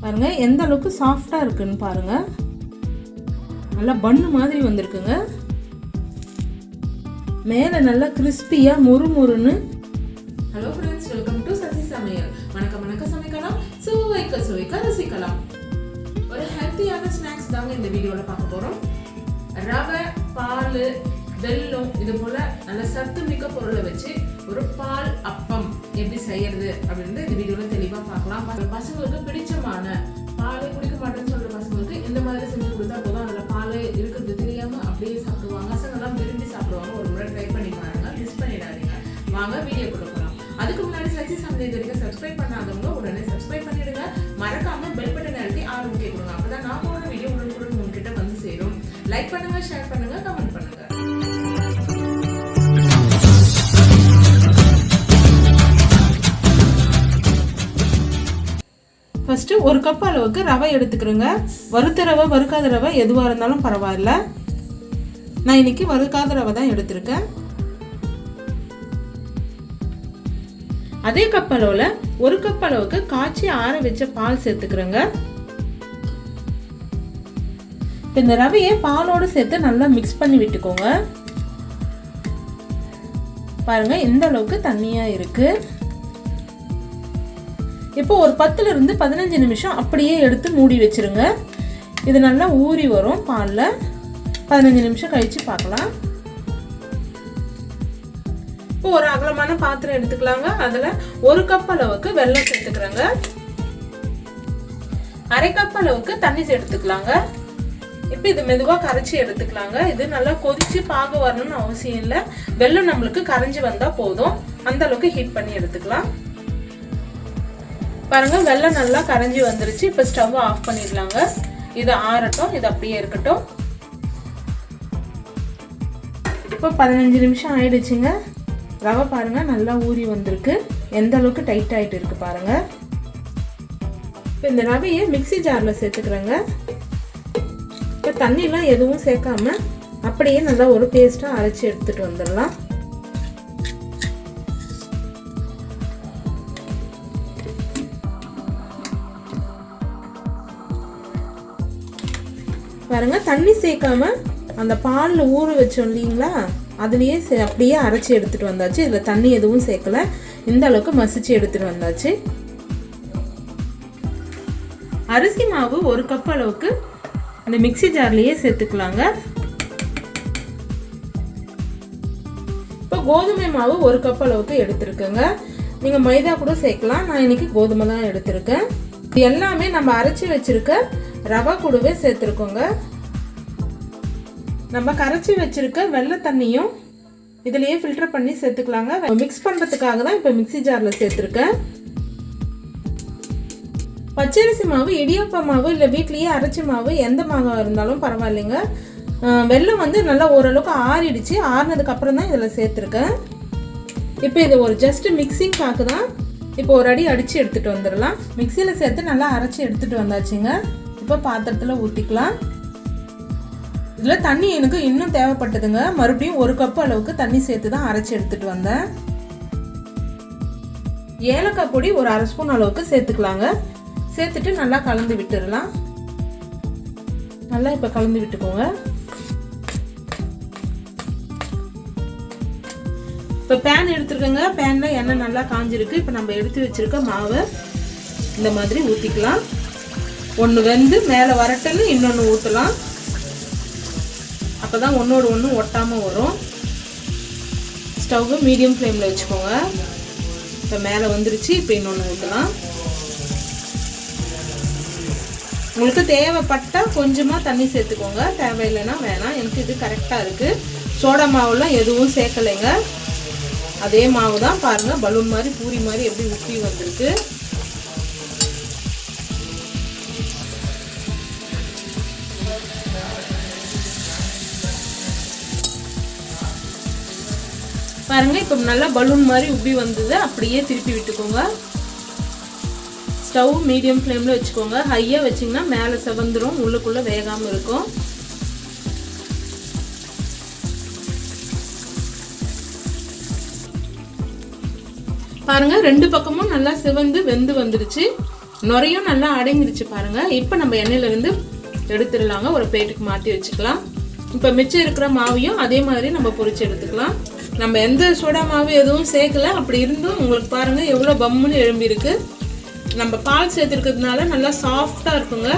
பாருங்க எந்த அளவுக்கு சாஃப்டா இருக்குன்னு பாருங்க. நல்லா பன்னு மாதிரி வந்திருக்குங்க. மேலே நல்லா கிறிஸ்பியா முறுமுறுன்னு. Hello friends, welcome to Sasi Samayal. வணக்கம் சமைக்கலாம், சுவைக்க ரசிக்கலாம். ஒரு ஹெல்த்தியான ஸ்நாக்ஸ் தாங்க இந்த வீடியோவில் பார்க்க போகிறோம். ரவை, பால், வெல்லம் இது போல் நல்ல சத்து மிக்க பொருளை வச்சு ஒரு பால் அப்பம் எப்படி செய்யறது அப்படின்றது இந்த வீடியோவில் தெளிவாக பார்க்கலாம். பசங்களுக்கு பிடிச்சமான பாலே குடிக்க மாட்டேன்னு சொல்கிற பசங்களுக்கு இந்த மாதிரி செஞ்சு கொடுத்தா போதும். அதில் பால் இருக்கிறது தெரியாமல் அப்படியே சாப்பிடுவாங்க. பசங்கள்லாம் விரும்பி சாப்பிடுவாங்க. ஒரு முறை ட்ரை பண்ணி பாருங்க, மிஸ் பண்ணிடாதீங்க. வாங்க வீடியோ கொடுக்கலாம். அதுக்கு முன்னாடி சசி சமையல் இது வரைக்கும் சப்ஸ்கிரைப் பண்ணாதவங்க உடனே சப்ஸ்கிரைப் பண்ணிடுங்க. மறக்காம பெல் பட்டன் அழுத்தி ஆல் ஓகே கொடுங்க. அப்பதான் நான் போன வீடியோ உடனுக்குடன் உங்ககிட்ட வந்து சேரும். லைக் பண்ணுங்க, ஷேர் பண்ணுங்க, கமெண்ட் பண்ணுங்க. ஃபர்ஸ்ட் ஒரு கப் அளவுக்கு ரவை எடுத்துக்கிறேங்க. வறுத்த ரவை, வறுக்காத ரவை எதுவாக இருந்தாலும் பரவாயில்ல. நான் இன்னைக்கு வறுக்காத ரவை தான் எடுத்திருக்கேன். அதே கப் அளவில் ஒரு கப் அளவுக்கு காய்ச்சி ஆற வச்ச பால் சேர்த்துக்கிறேங்க. இந்த ரவையை பாலோடு சேர்த்து நல்லா மிக்ஸ் பண்ணி விட்டுக்கோங்க. பாருங்க இந்த அளவுக்கு தண்ணியா இருக்கு. இப்போ ஒரு 10 இருந்து 15 நிமிஷம் அப்படியே எடுத்து மூடி வச்சிருங்க. இது நல்லா ஊறி வரும் பாலில். 15 நிமிஷம் கழிச்சு பார்க்கலாம். இப்போ ஒரு அகலமான பாத்திரம் எடுத்துக்கலாங்க. அதில் ஒரு கப் அளவுக்கு வெல்லம் சேர்த்துக்கிறேங்க. அரை கப் அளவுக்கு தண்ணி சேர்த்துக்கலாங்க. இப்போ இது மெதுவாக கரைச்சி எடுத்துக்கலாங்க. இது நல்லா கொதிச்சு பாக வரணும்னு அவசியம் இல்லை. வெல்லம் நம்மளுக்கு கரைஞ்சி வந்தால் போதும். அந்த அளவுக்கு ஹீட் பண்ணி எடுத்துக்கலாம். பாருங்க வெல்லம் நல்லா கரைஞ்சி வந்துருச்சு. இப்போ ஸ்டவ் ஆஃப் பண்ணிடலாங்க. இது ஆறட்டும், இது அப்படியே இருக்கட்டும். இப்போ 15 நிமிஷம் ஆயிடுச்சுங்க. ரவை பாருங்க நல்லா ஊறி வந்திருக்கு. எந்த அளவுக்கு டைட் ஆயிட்டு இருக்கு பாருங்க. இப்போ இந்த ரவையை மிக்ஸி ஜார்ல சேர்த்துக்கிறேங்க. இப்போ தண்ணிலாம் எதுவும் சேர்க்காம அப்படியே நல்லா ஒரு பேஸ்டா அரைச்சி எடுத்துட்டு வந்துடலாம். பாருங்க தண்ணி சேர்க்காம அந்த பாலில் ஊற வச்சோம் இல்லைங்களா, அதுலேயே அப்படியே அரைச்சி எடுத்துட்டு வந்தாச்சு. இதில் தண்ணி எதுவும் சேர்க்கல. இந்த அளவுக்கு மசிச்சு எடுத்துட்டு வந்தாச்சு. அரிசி மாவு ஒரு கப் அளவுக்கு இந்த மிக்ஸி ஜார்லேயே சேர்த்துக்கலாங்க. இப்போ கோதுமை மாவு ஒரு கப் அளவுக்கு எடுத்துருக்கேங்க. நீங்கள் மைதா கூட சேர்க்கலாம். நான் இன்னைக்கு கோதுமை தான் எடுத்திருக்கேன். இது எல்லாமே நம்ம அரைச்சி வச்சிருக்க ரவை கூடவே சேர்த்துருக்கோங்க. நம்ம கரைச்சி வச்சிருக்க வெள்ளை தண்ணியும் இதுலயே ஃபில்டர் பண்ணி சேர்த்துக்கலாங்க. மிக்ஸ் பண்ணுறதுக்காக தான் இப்போ மிக்ஸி ஜாரில் சேர்த்துருக்கேன். பச்சரிசி மாவு, இடியாப்ப மாவு இல்லை வீட்லேயே அரைச்சி மாவு எந்த மாவாக இருந்தாலும் பரவாயில்லைங்க. வெல்லம் வந்து நல்லா ஓரளவுக்கு ஆறிடுச்சு. ஆறினதுக்கு அப்புறம் தான் இதில் சேர்த்துருக்கேன். இப்போ இது ஒரு ஜஸ்ட் மிக்சிங்காக தான். இப்போ ஒரு அடி அடித்து எடுத்துகிட்டு வந்துடலாம். மிக்சியில் சேர்த்து நல்லா அரைச்சி எடுத்துகிட்டு வந்தாச்சுங்க. இப்போ பாத்திரத்தில் ஊற்றிக்கலாம். இதில் தண்ணி எனக்கு இன்னும் தேவைப்பட்டதுங்க. மறுபடியும் ஒரு கப் அளவுக்கு தண்ணி சேர்த்து தான் அரைச்சி எடுத்துகிட்டு வந்தேன். ஏலக்காய் பொடி ஒரு அரை ஸ்பூன் அளவுக்கு சேர்த்துக்கலாங்க. சேர்த்துட்டு நல்லா கலந்து விட்டுடலாம். நல்லா இப்போ கலந்து விட்டுக்கோங்க. இப்போ பேன் எடுத்துருக்கோங்க. பேனில் எண்ணெய் நல்லா காஞ்சிருக்கு. இப்போ நம்ம எடுத்து வச்சிருக்க மாவை இந்த மாதிரி ஊற்றிக்கலாம். ஒன்று வெந்து மேலே வரட்டுன்னு இன்னொன்று ஊற்றலாம். அப்போ தான் ஒன்றோடு ஒன்று ஒட்டாமல் வரும். ஸ்டவ்வு மீடியம் ஃப்ளேமில் வச்சுக்கோங்க. இப்போ மேலே வந்துருச்சு. இப்போ இன்னொன்று ஊற்றலாம். உங்களுக்கு தேவைப்பட்டால் கொஞ்சமாக தண்ணி சேர்த்துக்கோங்க. தேவையில்லைன்னா வேணாம். எனக்கு இது கரெக்டாக இருக்குது. சோடா மாவுலாம் எதுவும் சேர்க்கலைங்க. அதே மாவு தான் பாருங்கள். பலூன் மாதிரி பூரி மாதிரி எப்படி உப்பி வந்திருக்கு. பாருங்க இப்போ நல்லா பலூன் மாதிரி உப்பி வந்தது. அப்படியே திருப்பி விட்டுக்கோங்க. ஸ்டவ் மீடியம் ஃப்ளேமில் வச்சுக்கோங்க. ஹையாக வச்சிங்கன்னா மேலே செவந்துடும், உள்ளுக்குள்ளே வேகாமல் இருக்கும். பாருங்க ரெண்டு பக்கமும் நல்லா சிவந்து வெந்து வந்துடுச்சு. நுரையும் நல்லா அடங்கிடுச்சு பாருங்க. இப்போ நம்ம எண்ணெயிலிருந்து எடுத்துடலாங்க. ஒரு பிளேட்டுக்கு மாற்றி வச்சுக்கலாம். இப்போ மிச்சம் இருக்கிற மாவையும் அதே மாதிரி நம்ம பொரிச்சு எடுத்துக்கலாம். நம்ம எந்த சோடா மாவு எதுவும் சேர்க்கல. அப்படி இருந்தும் உங்களுக்கு பாருங்க எவ்வளோ பம்முன்னு எழும்பி இருக்கு. நம்ம பால் சேர்த்துருக்கிறதுனால நல்லா சாஃப்டாக இருக்குங்க.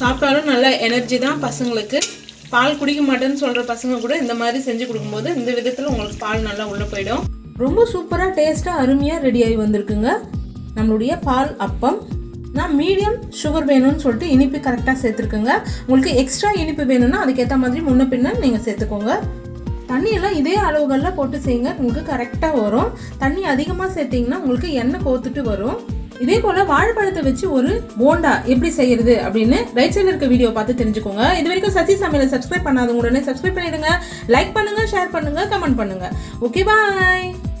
சாப்பிட்டாலும் நல்ல எனர்ஜி தான் பசங்களுக்கு. பால் குடிக்க மாட்டேன்னு சொல்கிற பசங்க கூட இந்த மாதிரி செஞ்சு கொடுக்கும்போது இந்த விதத்தில் உங்களுக்கு பால் நல்லா உள்ளே போயிடும். ரொம்ப சூப்பராக டேஸ்ட்டாக அருமையாக ரெடியாகி வந்திருக்குங்க நம்மளுடைய பால் அப்பம். நான் மீடியம் சுகர் வேணும்னு சொல்லிட்டு இனிப்பு கரெக்டாக சேர்த்துருக்குங்க. உங்களுக்கு எக்ஸ்ட்ரா இனிப்பு வேணும்னா அதுக்கேற்ற மாதிரி முன்ன பின்ன நீங்கள் சேர்த்துக்கோங்க. தண்ணியெல்லாம் இதே அளவுகளில் போட்டு செய்யுங்க, உங்களுக்கு கரெக்டாக வரும். தண்ணி அதிகமாக சேர்த்திங்கன்னா உங்களுக்கு எண்ணெய் கோத்துட்டு வரும். இதே போல் வாழைப்பழத்தை வச்சு ஒரு போண்டா எப்படி செய்யறது அப்படின்னு ரைட் சைடில் இருக்க வீடியோ பார்த்து தெரிஞ்சுக்கோங்க. இது வரைக்கும் சசி சமையலை சப்ஸ்கிரைப் பண்ணாதவங்க உடனே சப்ஸ்கிரைப் பண்ணிடுங்க. லைக் பண்ணுங்க, ஷேர் பண்ணுங்க, கமெண்ட் பண்ணுங்க. ஓகே, பாய்.